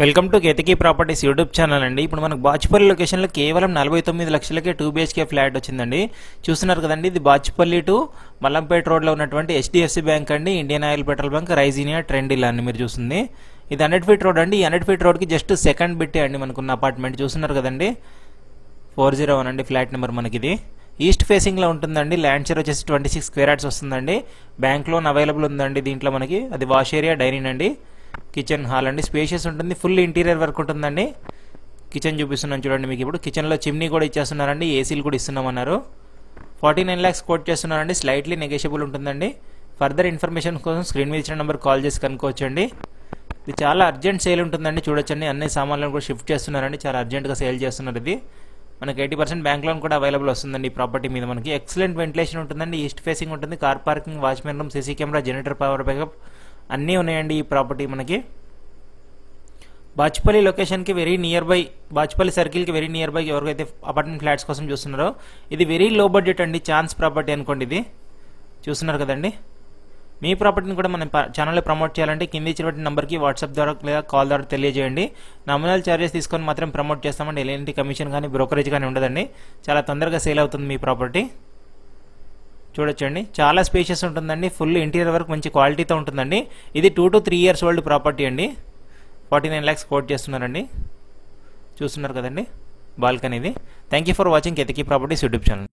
Welcome to Ketaki properties YouTube channel అండి. ఇప్పుడు మనకు బాచుపల్లి లొకేషన్లో కేవలం 49 లక్షలకే 2 BHK ఫ్లాట్ వచ్చిందండి. చూస్తున్నారు కదండి, ఇది బాచుపల్లి టు మల్లంపేట రోడ్లో ఉన్నటువంటి HDFC బ్యాంక్ అండి, ఇండియన్ ఆయిల్ పెట్రోల్ బంక్, రైజినియా, ట్రెండ్ ఇలా అని మీరు చూస్తుంది. ఇది 100 ఫీట్ రోడ్ అండి. ఈ 100 ఫీట్ రోడ్కి జస్ట్ సెకండ్ బిట్టే అండి మనకున్న అపార్ట్మెంట్. చూస్తున్నారు కదండి, 401 అండి ఫ్లాట్ నెంబర్. మనకి ఇది ఈస్ట్ ఫేసింగ్లో ఉంటుందండి. ల్యాండ్ షేర్ వచ్చేసి 26 స్క్వేర్ యార్డ్స్ వస్తుందండి. బ్యాంక్ లోన్ అవైలబుల్ ఉందండి దీంట్లో మనకి. అది వాష్ ఏరియా, డైనింగ్ అండి, కిచెన్ హాల్ అండి, స్పేషియస్ ఉంటుంది, ఫుల్ ఇంటీరియర్ వర్క్ ఉంటుందండి. కిచెన్ చూపిస్తున్నాను చూడండి మీకు. ఇప్పుడు కిచెన్లో చిమ్నీ కూడా ఇచ్చేస్తున్నారండి, ఏసీలు కూడా ఇస్తున్నామన్నారు. 49 lakhs కోట్ చేస్తున్నారండి, స్లైట్లీ నెగోషియబుల్ ఉంటుందండి. ఫర్దర్ ఇన్ఫర్మేషన్ కోసం స్క్రీన్ మీద ఇచ్చిన నెంబర్ కాల్ చేసి కనుక్కోవచ్చండి. ఇది చాలా అర్జెంట్ సేల్ ఉంటుందండి. చూడొచ్చండి, అన్ని సామాన్లను కూడా షిఫ్ట్ చేస్తున్నారండి, చాలా అర్జెంట్గా సేల్ చేస్తున్నారు. ఇది మనకి 80% బ్యాంక్ లోన్ కూడా అవైలబుల్ వస్తుందండి ఈ ప్రాపర్టీ మీద. మనకి ఎక్సలెంట్ వెంటిలేషన్ ఉంటుందండి, ఈస్ట్ ఫేసింగ్ ఉంటుంది, car parking, watchman room, CC camera, generator, power backup అన్నీ ఉన్నాయండి ఈ ప్రాపర్టీ మనకి. బాచుపల్లి లొకేషన్కి వెరీ నియర్ బై, బాచుపల్లి సర్కిల్కి వెరీ నియర్ బై ఎవరికైతే అపార్ట్మెంట్ ఫ్లాట్స్ కోసం చూస్తున్నారో, ఇది వెరీ లో బడ్జెట్ అండి, ఛాన్స్ ప్రాపర్టీ అనుకోండి. ఇది చూస్తున్నారు కదండి. మీ ప్రాపర్టీని కూడా మన ఛానల్లో ప్రమోట్ చేయాలంటే కింద ఇచ్చినటువంటి నెంబర్కి వాట్సాప్ ద్వారా లేదా కాల్ ద్వారా తెలియజేయండి. నామినల్ ఛార్జెస్ తీసుకొని మాత్రం ప్రమోట్ చేస్తామండి. ఎలాంటి కమిషన్ కానీ బ్రోకరేజ్ కానీ ఉండదండి. చాలా తొందరగా సేల్ అవుతుంది మీ ప్రాపర్టీ. చూడొచ్చండి, చాలా స్పేషియస్ ఉంటుందండి, ఫుల్ ఇంటీరియర్ వర్క్ మంచి క్వాలిటీతో ఉంటుందండి. ఇది 2 to 3 years ఓల్డ్ ప్రాపర్టీ అండి. 49 lakhs కోట్ చేస్తున్నారండి. చూస్తున్నారు కదండి బాల్కనీ ఇది. Thank you for watching Ketaki properties YouTube channel.